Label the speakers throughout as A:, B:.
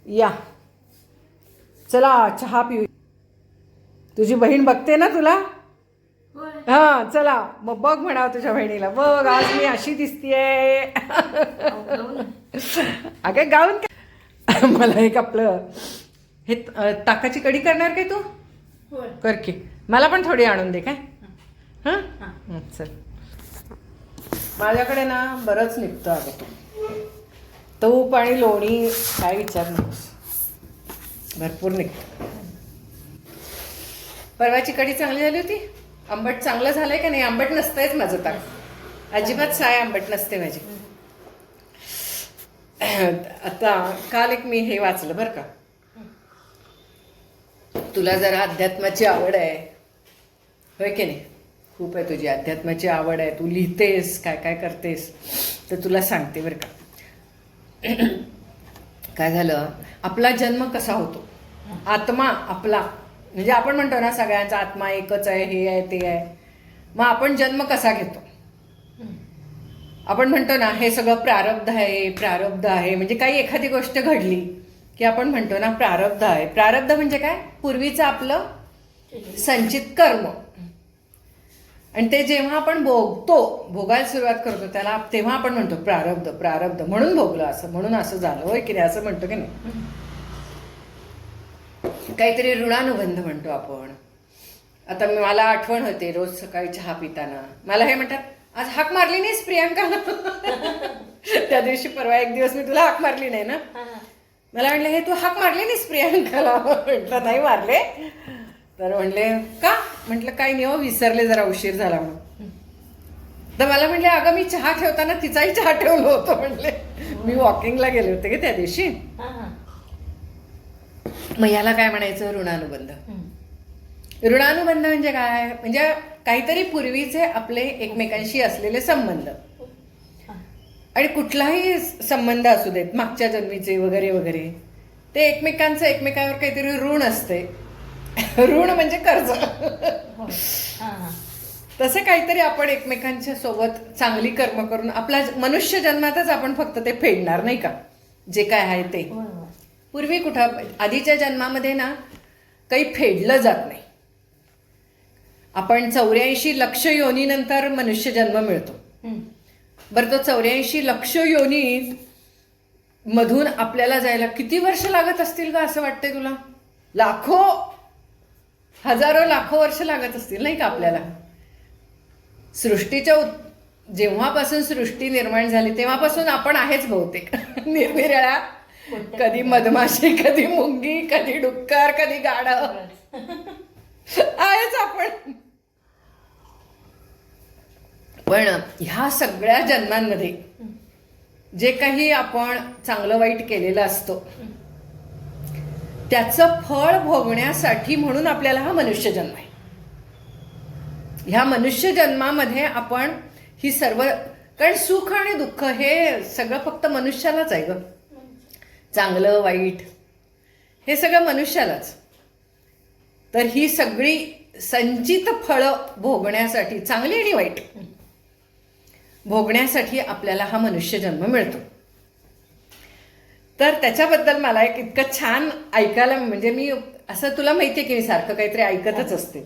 A: या चला चहा पिऊ. तुझी बहीण बघते ना तुला. हां चला मग बघ म्हणावं तुझ्या बहिणीला, बघ आज मी अशी दिसतीये. अगं गाऊन काय. मला एक आपलं हे ताकाची कढी करणार काय तू. कर की, मला पण थोडी आणून दे काय. हां चल. माझ्याकडे ना बरंच निघतं अगं. तूप आणि लोणी काय विचार नकोस, भरपूर निघतं. परवाची कढी चांगली झाली होती. आंबट चांगलं झालंय का नाही. आंबट नसतंयच माझं ताक, अजिबात साय आंबट नसते माझी. आता काल एक मी हे वाचलं बरं का. तुला जरा अध्यात्माची आवड आहे होय की नाही, खूप आहे तुझी अध्यात्माची आवड आहे, तू लिहितेस काय काय करतेस, तर तुला सांगते बरं का. काय झालं, आपला जन्म कसा होतो. आत्मा आपला म्हणजे आपण म्हणतो ना सगळ्यांचा आत्मा एकच आहे, हे आहे ते आहे. मग आपण जन्म कसा घेतो. आपण म्हणतो ना हे सगळं प्रारब्ध आहे, प्रारब्ध आहे. म्हणजे काही एखादी गोष्ट घडली की आपण म्हणतो ना प्रारब्ध आहे. प्रारब्ध म्हणजे काय, पूर्वीचं आपलं संचित कर्म. आणि ते जेव्हा आपण भोगायला सुरुवात करतो त्याला तेव्हा आपण म्हणतो प्रारब्ध, प्रारब्ध म्हणून भोगलं असं, म्हणून असं झालं होय की नाही, असं म्हणतो की नाही. काहीतरी ऋणानुबंध म्हणतो आपण. आता मला आठवण होते रोज सकाळी चहा पिताना मला हे म्हणतात, आज हाक मारली नाहीस प्रियांकाला. त्या दिवशी परवा एक दिवस मी तुला हाक मारली नाही ना. मला म्हणले हे तू हाक मारली नाहीस प्रियांकाला. म्हटलं नाही मारले. तर म्हणले का. म्हटलं काही नाही हो, विसरले, जरा उशीर झाला म्हणून. तर मला म्हणले अगं मी चहा ठेवताना तिचाही चहा ठेवलं होतं. म्हणले मी वॉकिंगला गेले होते का त्या दिवशी. मग याला काय म्हणायचं, ऋणानुबंध. ऋणानुबंध म्हणजे काय, म्हणजे काहीतरी पूर्वीचे आपले एकमेकांशी असलेले संबंध. आणि कुठलाही संबंध असू देत, मागच्या जन्मीचे वगैरे वगैरे, ते एकमेकांचं एकमेकांवर काहीतरी ऋण असते. ऋण म्हणजे कर्ज. तसे काहीतरी आपण एकमेकांच्या सोबत चांगली कर्म करून आपल्या मनुष्य जन्मातच आपण फक्त ते फेडणार नाही का, जे काय आहे ते. पूर्वी कुठं आधीच्या जन्मामध्ये ना काही फेडलं जात नाही. आपण 84 लक्ष योनीनंतर मनुष्य जन्म मिळतो. बरं तो 84 लक्ष योनी मधून आपल्याला जायला किती वर्ष लागत असतील का असं वाटतंय तुला. लाखो, हजारो लाखो वर्ष लागत असतील नाही का आपल्याला. सृष्टीच्या जेव्हापासून सृष्टी निर्माण झाली तेव्हापासून आपण आहेच बहुतेक. निरनिराळ्या, कधी मधमाशी, कधी मुंगी, कधी डुक्कर, कधी गाढव आहेच आपण. पण ह्या सगळ्या जन्मांमध्ये जे काही आपण चांगलं वाईट केलेलं असतं त्याचं फळ भोगण्यासाठी म्हणून आपल्याला हा मनुष्य जन्म आहे. ह्या मनुष्य जन्मामध्ये आपण ही सर्व, कारण सुख आणि दुःख हे सगळं फक्त मनुष्यालाच आहे ग. चांगलं वाईट हे सगळं मनुष्यालाच. तर ही सगळी संचित फळं भोगण्यासाठी, चांगली आणि वाईट भोगण्यासाठी आपल्याला हा मनुष्य जन्म मिळतो. तर त्याच्याबद्दल मला एक इतकं छान ऐकायला, म्हणजे मी असं, तुला माहितीये की मी सारखं काहीतरी ऐकतच असते.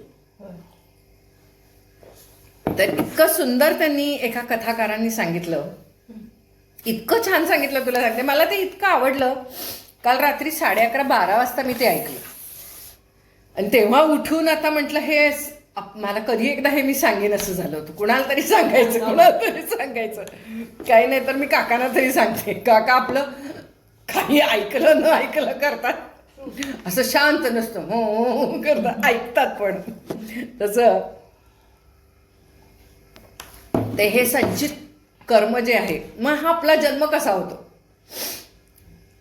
A: तर इतकं सुंदर त्यांनी एका कथाकारांनी सांगितलं, इतकं छान सांगितलं, तुला सांगते. मला ते इतकं आवडलं. काल रात्री 11:30-12 वाजता मी ते ऐकलं. आणि तेव्हा उठून आता म्हटलं हे मला कधी एकदा हे मी सांगेन असं झालं होतं. कुणाला तरी सांगायचं. काही नाही तर मी काकांना तरी सांगते. काका आपलं काही ऐकलं न ऐकलं करतात, असं शांत नसतं, हो करतात, ऐकतात. पण तसं ते हे संचित कर्म जे आहे, मग हा आपला जन्म कसा होतो.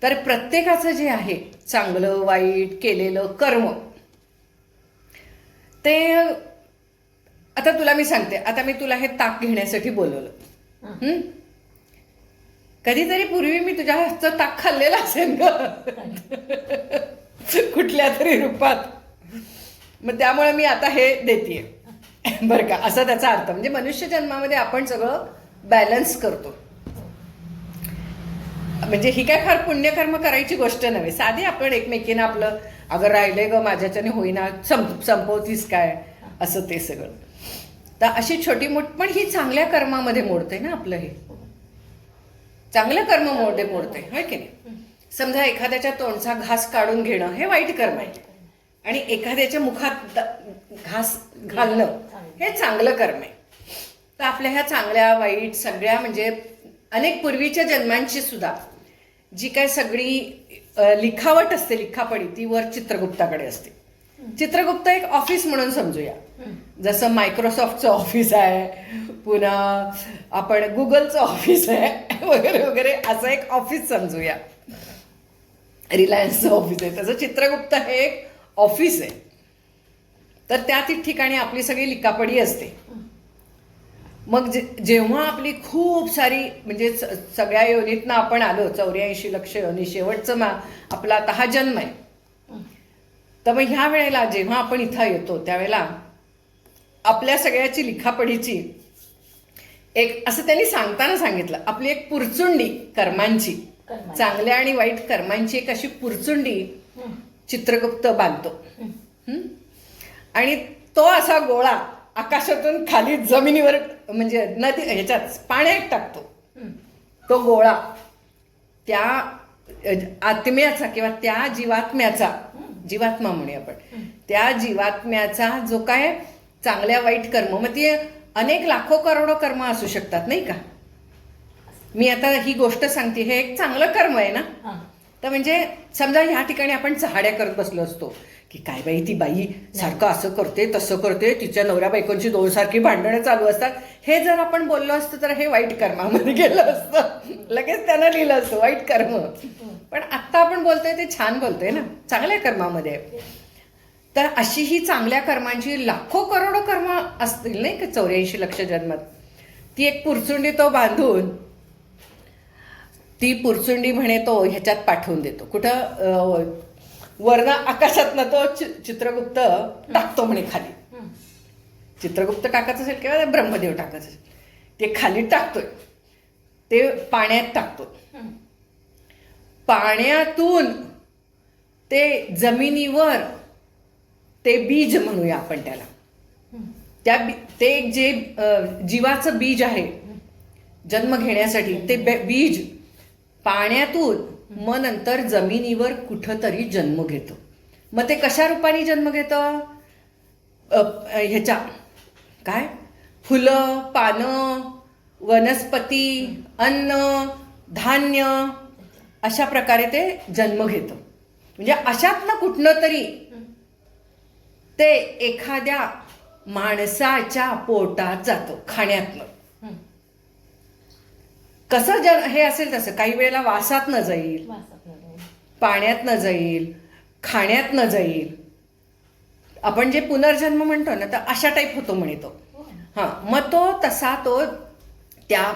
A: तर प्रत्येकाचं जे आहे चांगलं वाईट केलेलं कर्म, ते आता तुला मी सांगते. आता मी तुला हे ताक घेण्यासाठी बोलवलं. कधीतरी पूर्वी मी तुझ्या हातचं ताक खाल्लेलं असेल ग, कुठल्या तरी रूपात. मग त्यामुळे मी आता हे देतीये बरं का, असा त्याचा अर्थ. म्हणजे मनुष्य जन्मामध्ये आपण सगळं बॅलन्स करतो. म्हणजे ही काय फार पुण्यकर्म करायची गोष्ट नव्हे, साधी आपण एकमेकींना आपलं अगं राहिले ग माझ्याच्याने होईना संपवतीस काय, असं ते सगळं. तर अशी छोटी मोठ, पण ही चांगल्या कर्मामध्ये मोडते ना आपलं, हे चांगलं कर्म मोडते होय की नाही. समजा एखाद्याच्या तोंडचा घास काढून घेणं हे वाईट कर्म आहे, आणि एखाद्याच्या मुखात घास घालणं हे चांगलं कर्म आहे. तर आपल्या ह्या चांगल्या वाईट सगळ्या म्हणजे अनेक पूर्वीच्या जन्मांची सुद्धा जी काय सगळी लिखावट असते, लिखापडी, ती वर चित्रगुप्ताकडे असते. चित्रगुप्त एक ऑफिस म्हणून समजूया, जसं मायक्रोसॉफ्टचं ऑफिस आहे, पुन्हा आपण गुगलचं ऑफिस आहे वगैरे वगैरे, असं एक ऑफिस समजूया. रिलायन्सचं ऑफिस आहे, तसं चित्रगुप्त हे एक ऑफिस आहे. तर त्या ठिकाणी आपली सगळी लिखापडी असते. मग जेव्हा आपली खूप सारी म्हणजे सगळ्या योनीतनं आपण आलो, 84 लक्ष योनी, शेवटचं आपला आता हा जन्म आहे. तर मग ह्या वेळेला जेव्हा आपण इथं येतो त्यावेळेला आपल्या सगळ्याची लिखापडीची एक, असं त्यांनी सांगताना सांगितलं, आपली एक पुरचुंडी कर्मांची, चांगल्या आणि वाईट कर्मांची एक अशी पुरचुंडी चित्रगुप्त बांधतो. आणि तो असा गोळा आकाशातून खाली जमिनीवर म्हणजे नदी ह्याच्यात पाण्यात टाकतो. तो गोळा त्या आत्म्याचा किंवा त्या जीवात्म्याचा, जीवात्मा म्हणूया आपण, त्या जीवात्म्याचा जो काय चांगल्या वाईट कर्म, मग ते अनेक लाखो करोडो कर्म असू शकतात नाही का. मी आता ही गोष्ट सांगते, हे एक चांगलं कर्म आहे ना. तर म्हणजे समजा ह्या ठिकाणी आपण चहाड्या करत बसलो असतो की काय बाई ती बाई सारखं असं करते तसं करते, तिच्या नवऱ्या बायकोंची दोन सारखी भांडणं चालू असतात, हे जर आपण बोललो असतो तर हे वाईट कर्मामध्ये गेलं असतं, लगेच त्यानं लिहिलं असतं वाईट कर्म. पण आत्ता आपण बोलतोय ते छान बोलतोय ना, चांगल्या कर्मामध्ये. तर अशी ही चांगल्या कर्मांची लाखो करोडो कर्म असतील नाही का 84 लक्ष जन्मात. ती एक पुरचुंडी तो बांधून, ती पुरचुंडी म्हणे तो ह्याच्यात पाठवून देतो, कुठं वर्ण आकाशातनं तो चित्रगुप्त टाकतो म्हणे खाली. चित्रगुप्त टाकत असेल किंवा ब्रह्मदेव टाकत असेल, ते खाली टाकतोय, ते पाण्यात टाकतो. पाण्यातून ते जमिनीवर ते बीज म्हणूया आपण त्याला, ते एक जे जीवाचं बीज आहे जन्म घेण्यासाठी, ते बीज पाण्यातून मग नंतर जमिनीवर कुठंतरी जन्म घेतो. मग ते कशा रूपाने जन्म घेतं, ह्याच्या काय फुलं, पानं, वनस्पती, अन्न, धान्य, अशा प्रकारे ते जन्म घेतं. म्हणजे अशातनं कुठनं तरी ते एखाद्या माणसाच्या पोटात जातो खाण्यातनं. कसं हे असेल तसं, काही वेळेला वासात न जाईल, पाण्यात न जाईल, खाण्यात न जाईल. आपण जे पुनर्जन्म म्हणतो ना, तर अशा टाईप होतो म्हणे तो. हां, मग तो तसा तो त्या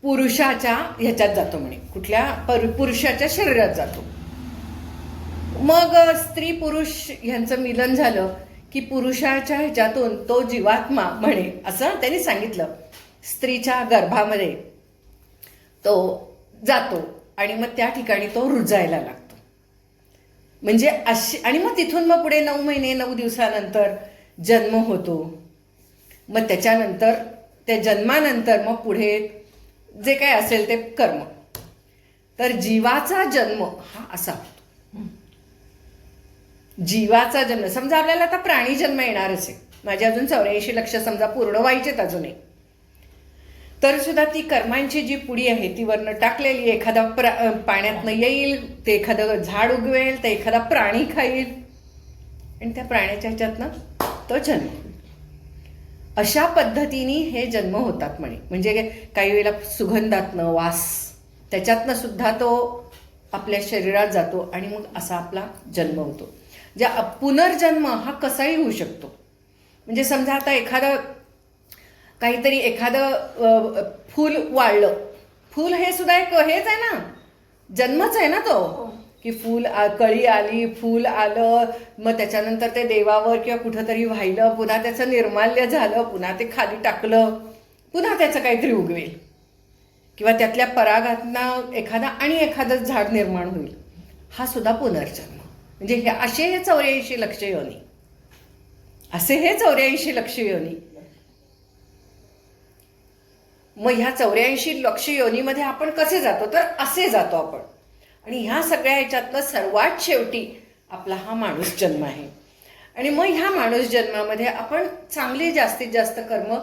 A: पुरुषाच्या ह्याच्यात जातो म्हणे, कुठल्या पुरुषाच्या शरीरात जातो. मग स्त्री पुरुष ह्यांचं मिलन झालं की पुरुषाच्या ह्याच्यातून तो जीवात्मा म्हणे, असं त्यांनी सांगितलं, स्त्रीच्या गर्भामध्ये तो जातो आणि मग त्या ठिकाणी तो रुजायला लागतो. म्हणजे अशी, आणि मग तिथून मग पुढे 9 महिने 9 दिवसानंतर जन्म होतो. मग त्याच्यानंतर त्या जन्मानंतर मग पुढे जे काय असेल ते कर्म. तर जीवाचा जन्म हा असा होतो. जीवाचा जन्म, समजा आपल्याला आता प्राणी जन्म येणारच आहे, माझे अजून 84 लक्ष समजा पूर्ण व्हायचेत अजूनही, तर सुद्धा ती कर्मांची जी पुडी आहे ती वरनं टाकलेली, एखादा पाण्यातनं येईल, ते एखादं झाड उगवेल, ते एखादा प्राणी खाईल आणि त्या प्राण्याच्या ह्याच्यातनं तो जन्म होईल. अशा पद्धतीने हे जन्म होतात म्हणे. म्हणजे काही वेळेला सुगंधातनं, वास त्याच्यातनं सुद्धा तो आपल्या शरीरात जातो आणि मग असा आपला जन्म होतो. ज्या पुनर्जन्म हा कसाही होऊ शकतो. म्हणजे समजा आता एखादं फूल वाळलं, फूल हे सुद्धा एक हेच आहे ना, जन्मच आहे ना तो, की फूल कळी आली, फूल आलं, मग त्याच्यानंतर ते देवावर किंवा कुठंतरी वाहिलं, पुन्हा त्याचं निर्माल्य झालं, पुन्हा ते खाली टाकलं, पुन्हा त्याचं काहीतरी उगवेल. किंवा त्यातल्या परागातनं एखादं झाड निर्माण होईल, हा सुद्धा पुनर्जन्म. म्हणजे असे हे 84 लक्ष योनी, असे हे 84 लक्ष योनी. मग ह्या 84 लक्ष योनीमध्ये आपण कसे जातो, तर असे जातो आपण. आणि ह्या सगळ्या ह्याच्यातनं सर्वात शेवटी आपला हा माणूस जन्म आहे. आणि मग ह्या माणूस जन्मामध्ये आपण चांगली जास्तीत जास्त कर्म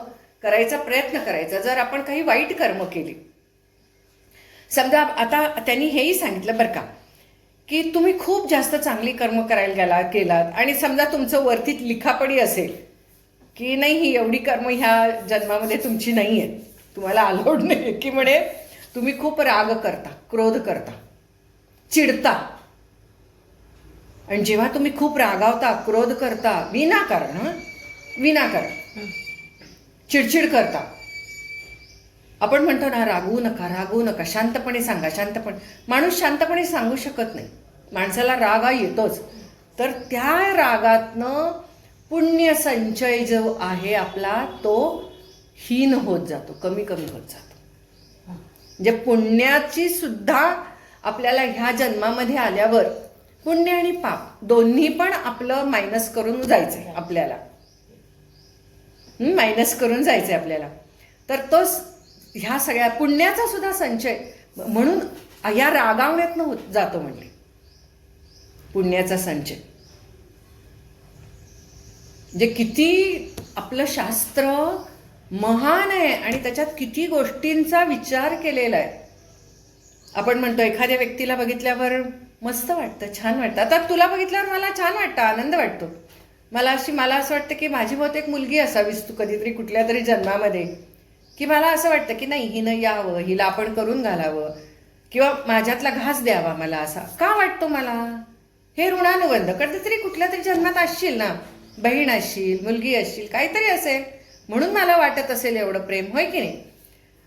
A: करायचा प्रयत्न करायचा. जर आपण काही वाईट कर्म केली, समजा आता त्यांनी हेही सांगितलं बरं का, की तुम्ही खूप जास्त चांगली कर्म करायला केलात आणि समजा तुमचं वरती लिखापडी असेल की नाही, ही एवढी कर्म ह्या जन्मामध्ये तुमची नाही आहेत, तुम्हाला अलाउड नाही, की म्हणे तुम्ही खूप राग करता, क्रोध करता, चिडता. आणि जेव्हा तुम्ही खूप रागावता, क्रोध करता, विनाकारण चिडचिड करता, आपण म्हणतो ना रागवू नका, शांतपणे सांगा, शांतपणे. माणूस शांतपणे सांगू शकत नाही, माणसाला राग हा येतोच. तर त्या रागातनं पुण्य संचय जो आहे आपला, तो हीन होत जातो, कमी होत जातो. म्हणजे पुण्याची सुद्धा आपल्याला ह्या जन्मामध्ये आल्यावर पुण्य आणि पाप दोन्ही पण आपलं मायनस करून जायचंय आपल्याला, मायनस करून जायचंय आपल्याला. तर तो ह्या सगळ्या पुण्याचा सुद्धा संचय म्हणून या रागावण्यातनं होत जातो. म्हणजे पुण्याचा संचय म्हणजे किती आपलं शास्त्र महान आहे आणि त्याच्यात किती गोष्टींचा विचार केलेला आहे. आपण म्हणतो एखाद्या व्यक्तीला बघितल्यावर मस्त वाटतं, छान वाटतं. आता तुला बघितल्यावर मला छान वाटतं, आनंद वाटतो. मला असं वाटतं की माझी बहुतेक मुलगी असावीस तू कधीतरी कुठल्या तरी जन्मामध्ये, की मला असं वाटतं की नाही, हिनं यावं, हिला आपण करून घालावं, किंवा माझ्यातला घास द्यावा. मला असा का वाटतो, मला हे ऋणानुबंध. कधीतरी कुठल्या तरी जन्मात असशील ना, बहीण असशील, मुलगी असशील, काहीतरी असेल, म्हणून मला वाटत असेल एवढं प्रेम, होय की नाही.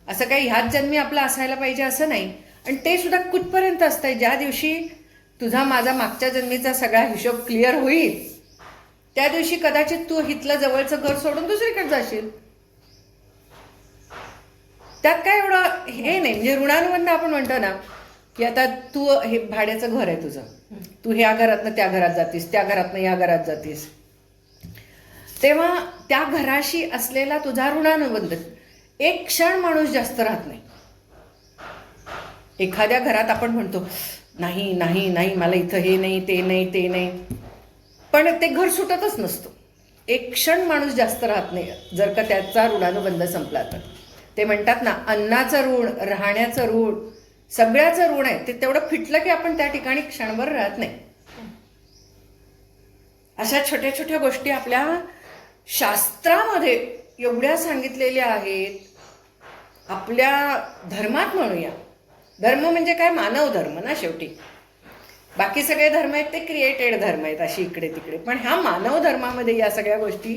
A: असं काही ह्याच जन्मी आपलं असायला पाहिजे असं नाही. आणि ते सुद्धा कुठपर्यंत असतंय, ज्या दिवशी तुझा माझा मागच्या जन्मीचा सगळा हिशोब क्लिअर होईल, त्या दिवशी कदाचित तू हितलं जवळचं घर सोडून दुसरीकडे जाशील. त्यात काय एवढं हे नाही. म्हणजे ऋणानुबंध आपण म्हणतो ना, की आता तू हे भाड्याचं घर आहे तुझं, तू ह्या घरातनं त्या घरात जातीस, त्या घरातनं या घरात जातीस, तेव्हा त्या घराशी असलेला तुझा ऋणानुबंध, एक क्षण माणूस जास्त राहत नाही. एखाद्या घरात आपण म्हणतो नाही नाही नाही, मला इथं हे नाही, ते नाही, ते नाही, पण ते घर सुटतच नसतं. एक क्षण माणूस जास्त राहत नाही जर का त्याचा ऋणानुबंध संपला तर. ते म्हणतात ना, अन्नाचं ऋण, राहण्याचं ऋण, सगळ्याचं ऋण आहे ते. तेवढं फिटलं की आपण त्या ठिकाणी क्षणभर राहत नाही. अशा छोट्या छोट्या गोष्टी आपल्या शास्त्रामध्ये एवढ्या सांगितलेल्या आहेत. आपल्या धर्मात म्हणूया, धर्म म्हणजे काय, मानव धर्म ना शेवटी. बाकी सगळे धर्म आहेत ते क्रिएटेड धर्म आहेत अशी इकडे तिकडे, पण ह्या मानव धर्मामध्ये या सगळ्या गोष्टी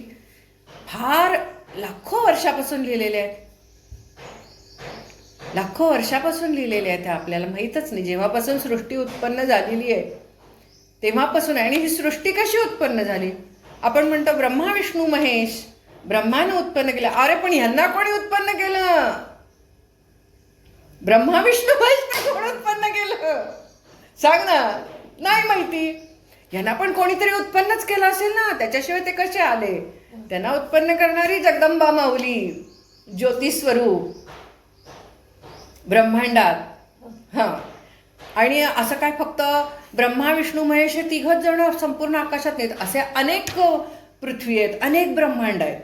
A: फार लाखो वर्षापासून लिहिलेल्या आहेत. लाखो वर्षापासून लिहिलेल्या आहेत. आपल्याला माहीतच नाही, जेव्हापासून सृष्टी उत्पन्न झालेली आहे तेव्हापासून. आणि ही सृष्टी कशी उत्पन्न झाली, आपण म्हणतो ब्रह्मा विष्णू महेश, ब्रह्मानं उत्पन्न केलं. अरे पण ह्यांना कोणी उत्पन्न केलं, ब्रह्मा विष्णू महेश कोण उत्पन्न केलं सांग ना, नाही माहिती. ह्यांना पण कोणीतरी उत्पन्नच केलं असेल ना, त्याच्याशिवाय ते कसे आले. त्यांना उत्पन्न करणारी जगदंबा माऊली, ज्योतिस्वरूप ब्रह्मांडात. हां, आणि असं काय फक्त ब्रह्मा विष्णू महेश हे तिघच जण संपूर्ण आकाशात नाहीत, असे अनेक पृथ्वी आहेत, अनेक ब्रह्मांड आहेत.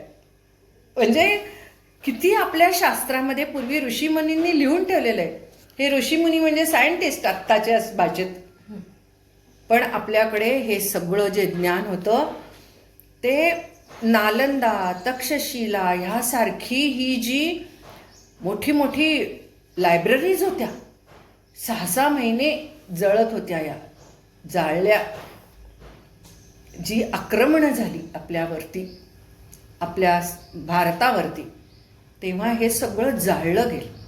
A: म्हणजे किती आपल्या शास्त्रामध्ये पूर्वी ऋषीमुनींनी लिहून ठेवलेलं आहे. हे ऋषीमुनी म्हणजे सायंटिस्ट आत्ताच्या भाषेत. पण आपल्याकडे हे सगळं जे ज्ञान होतं ते नालंदा, तक्षशिला ह्यासारखी ही जी मोठी मोठी लायब्ररीज होत्या, 6-6 महिने जळत होत्या. या जाळल्या. जी आक्रमणं झाली आपल्यावरती, आपल्या भारतावरती, तेव्हा हे सगळं जाळलं गेलं.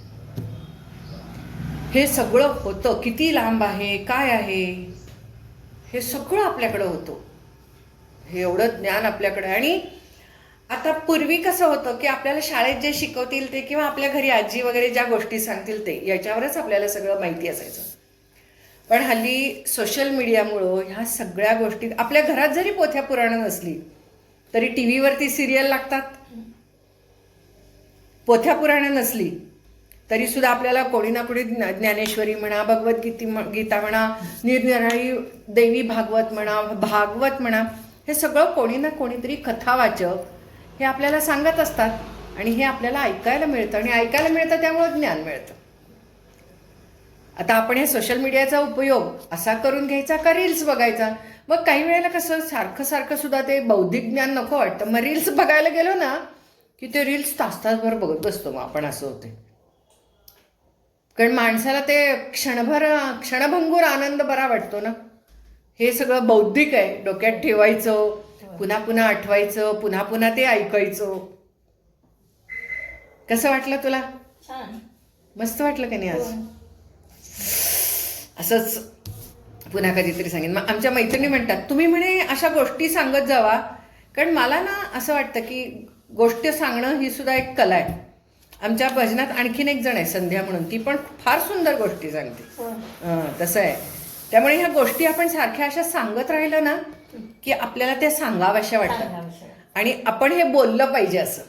A: हे सगळं होतं. किती लांब आहे, काय आहे, हे सगळं आपल्याकडं होतं. हे एवढं ज्ञान आपल्याकडे. आणि आता पूर्वी कसं होतं की आपल्याला शाळेत जे शिकवतील ते किंवा आपल्या घरी आजी वगैरे ज्या गोष्टी सांगतील ते याच्यावरच आपल्याला सगळं माहिती असायचं. पण हल्ली सोशल मीडियामुळं ह्या सगळ्या गोष्टी आपल्या घरात जरी पोथ्या पुराणं नसली तरी टी व्हीवरती सिरियल लागतात. पोथ्या पुराणं नसली तरी सुद्धा आपल्याला कोणी ना कोणी ज्ञानेश्वरी म्हणा, गीता म्हणा, निरनिराळी देवी भागवत म्हणा, हे सगळं कोणी ना कोणीतरी कथावाचक हे आपल्याला सांगत असतात आणि हे आपल्याला ऐकायला मिळतं आणि ऐकायला मिळतं त्यामुळे ज्ञान मिळतं. आता आपण हे सोशल मीडियाचा उपयोग असा करून घ्यायचा का रील्स बघायचा. मग काही वेळेला कसं सारखं सुद्धा ते बौद्धिक ज्ञान नको वाटतं. मग रील्स बघायला गेलो ना की ते रील्स तासभर बघत बसतो. मग आपण असं होते कारण माणसाला ते क्षणभंगूर आनंद बरा वाटतो ना. हे सगळं बौद्धिक आहे. डोक्यात ठेवायचं, पुन्हा पुन्हा आठवायचं, पुन्हा पुन्हा ते ऐकायचं. कसं वाटलं तुला?
B: छान,
A: मस्त वाटलं का नाही आज? असंच पुन्हा कधीतरी सांगेन. मग आमच्या मैत्रिणी म्हणतात तुम्ही म्हणे अशा गोष्टी सांगत जावा, कारण मला ना असं वाटतं की गोष्ट सांगणं ही सुद्धा एक कला आहे. आमच्या भजनात आणखीन एक जण आहे संध्या म्हणून, ती पण फार सुंदर गोष्टी सांगते. तसं आहे. त्यामुळे ह्या गोष्टी आपण सारख्या अशा सांगत राहिलं ना की आपल्याला त्या सांगाव्याशा वाटतात आणि आपण हे बोललं पाहिजे. असं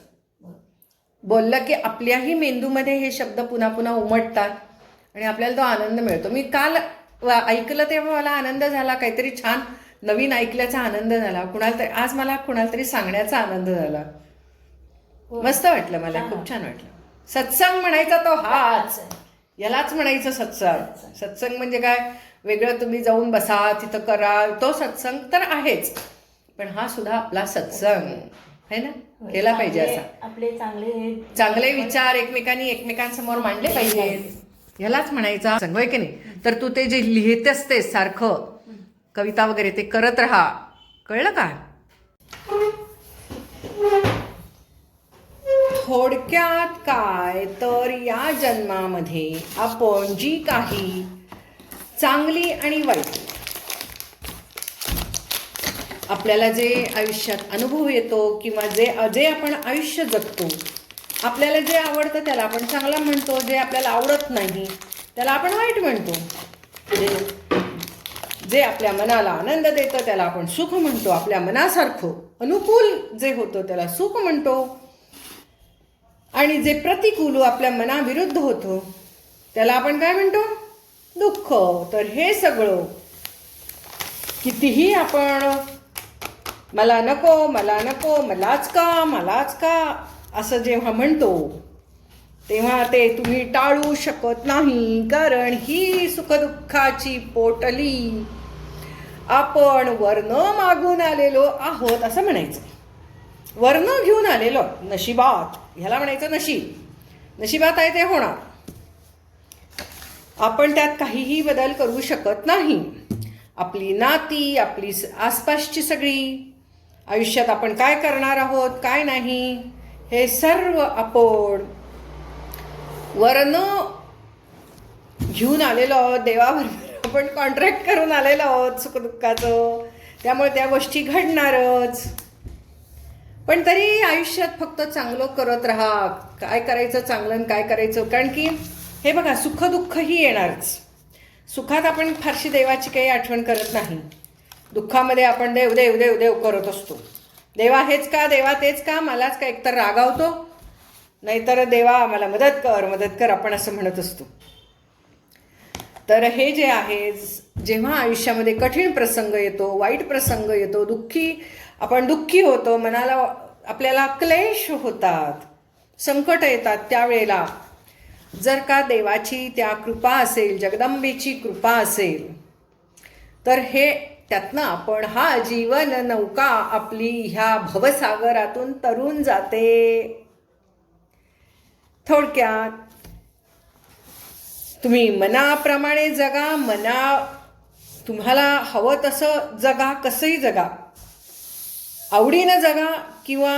A: बोललं की आपल्याही मेंदूमध्ये हे शब्द पुन्हा पुन्हा उमटतात आणि आपल्याला तो आनंद मिळतो. मी काल ऐकलं तेव्हा मला आनंद झाला, काहीतरी छान नवीन ऐकल्याचा आनंद झाला. आज मला कुणाला तरी सांगण्याचा आनंद झाला. मस्त वाटलं, मला खूप छान वाटलं. सत्संग म्हणायचा तो हाच, यालाच म्हणायचं सत्संग. सत्संग म्हणजे काय वेगळं तुम्ही जाऊन बसा तिथं करा, तो सत्संग तर आहेच, पण हा सुद्धा आपला सत्संग आहे ना, केला पाहिजे. असा
B: आपले
A: चांगले विचार एकमेकांसमोर मांडले पाहिजेत, ह्यालाच म्हणायचा सत्संग, होय की नाही? तर तू ते जे लिहित असते सारखं कविता वगैरे ते करत राहा, कळलं का? थोडक्यात काय तर या जन्मामध्ये आपण जी काही चांगली आणि वाईट आपल्याला जे आयुष्यात अनुभव येतो किंवा जे आपण आयुष्य जगतो, आपल्याला जे आवडतं त्याला आपण चांगलं म्हणतो, जे आपल्याला आवडत नाही त्याला आपण वाईट म्हणतो. जे आपल्या मनाला आनंद देतं त्याला आपण सुख म्हणतो, आपल्या मनासारखं अनुकूल जे होतं त्याला सुख म्हणतो, आणि जे प्रतिकूल आपल्या मनाविरुद्ध होतं त्याला आपण काय म्हणतो? दुःख. तर हे सगळं कितीही आपण मला नको मलाच का असं जेव्हा म्हणतो तेव्हा ते तुम्ही टाळू शकत नाही, कारण ही सुखदुःखाची पोटली आपण वर्ण मागून आलेलो आहोत असं म्हणायचं. वर्ण घेऊन आलेलो नशिबात, ह्याला म्हणायचं नशिबात आहे ते होणार. आपण त्यात काहीही बदल करू शकत नाही. आपली नाती, आपली आसपासची सगळी आयुष्यात आपण काय करणार आहोत काय नाही हे सर्व आपण वर्ण घेऊन आलेलो आहोत. देवाबरोबर आपण कॉन्ट्रॅक्ट करून आलेलो आहोत सुखदुःखाचं, त्यामुळे त्या गोष्टी घडणारच. पण तरी आयुष्यात फक्त चांगलं करत राहा. काय करायचं चांगलं आणि काय करायचं, कारण की हे बघा सुखदुःखही येणारच. सुखात आपण फारशी देवाची काही आठवण करत नाही, दुःखामध्ये आपण देव देव देव देव करत असतो. देवा हेच का, देवा तेच का, मलाच का, एकतर रागावतो नाहीतर देवा मला मदत कर आपण असं म्हणत असतो. तर हे जे आहे, जेव्हा आयुष्यामध्ये कठीण प्रसंग येतो, वाईट प्रसंग येतो, आपण दुःखी होतो, मनाला आपल्याला क्लेश होतात, संकट येतात, त्यावेळेला जर का देवाची त्या कृपा असेल, जगदंबेची कृपा असेल, तर हे त्यातनं आपण हा जीवन नौका आपली ह्या भवसागरातून तरून जाते. थोडक्यात तुम्ही मनाप्रमाणे जगा, तुम्हाला हवं तसं जगा, कसंही जगा, आवडीनं जगा किंवा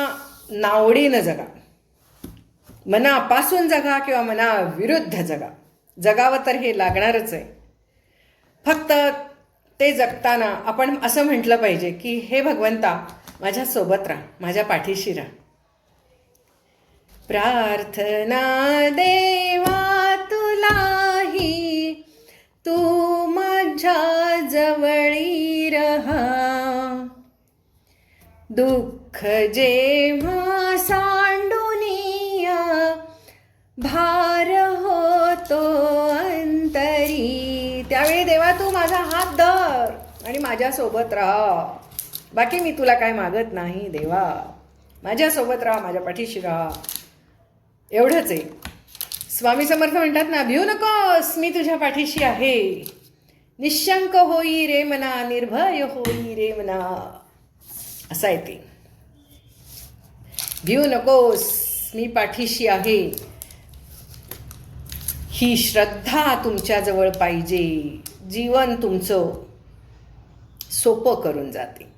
A: नावडीनं जगा, मनापासून जगा किंवा मनाविरुद्ध जगावं तर हे लागणारच आहे. फक्त ते जगताना आपण असं म्हटलं पाहिजे की हे भगवंता माझ्यासोबत राहा, माझ्या पाठीशी राहा. प्रार्थना देवा तुलाही, तू माझ्या जवळी रहा. दुःख जेव्हा सांडुनिया, भार होतो अंतरी, त्यावेळी देवा तू माझा हात धर आणि माझ्यासोबत राहा. बाकी मी तुला काय मागत नाही देवा, माझ्यासोबत राहा, माझ्या पाठीशी राहा. एवढंच आहे. स्वामी समर्थ म्हणतात ना, भिऊ नकोस, मी तुझ्या पाठीशी आहे. निशंक होई रे मना, निर्भय होई रे मना, असं आहे ते. भिऊ नकोस, मी पाठीशी आहे. ही श्रद्धा तुमच्याजवळ पाहिजे, जीवन तुमचं सोपं करून जाते.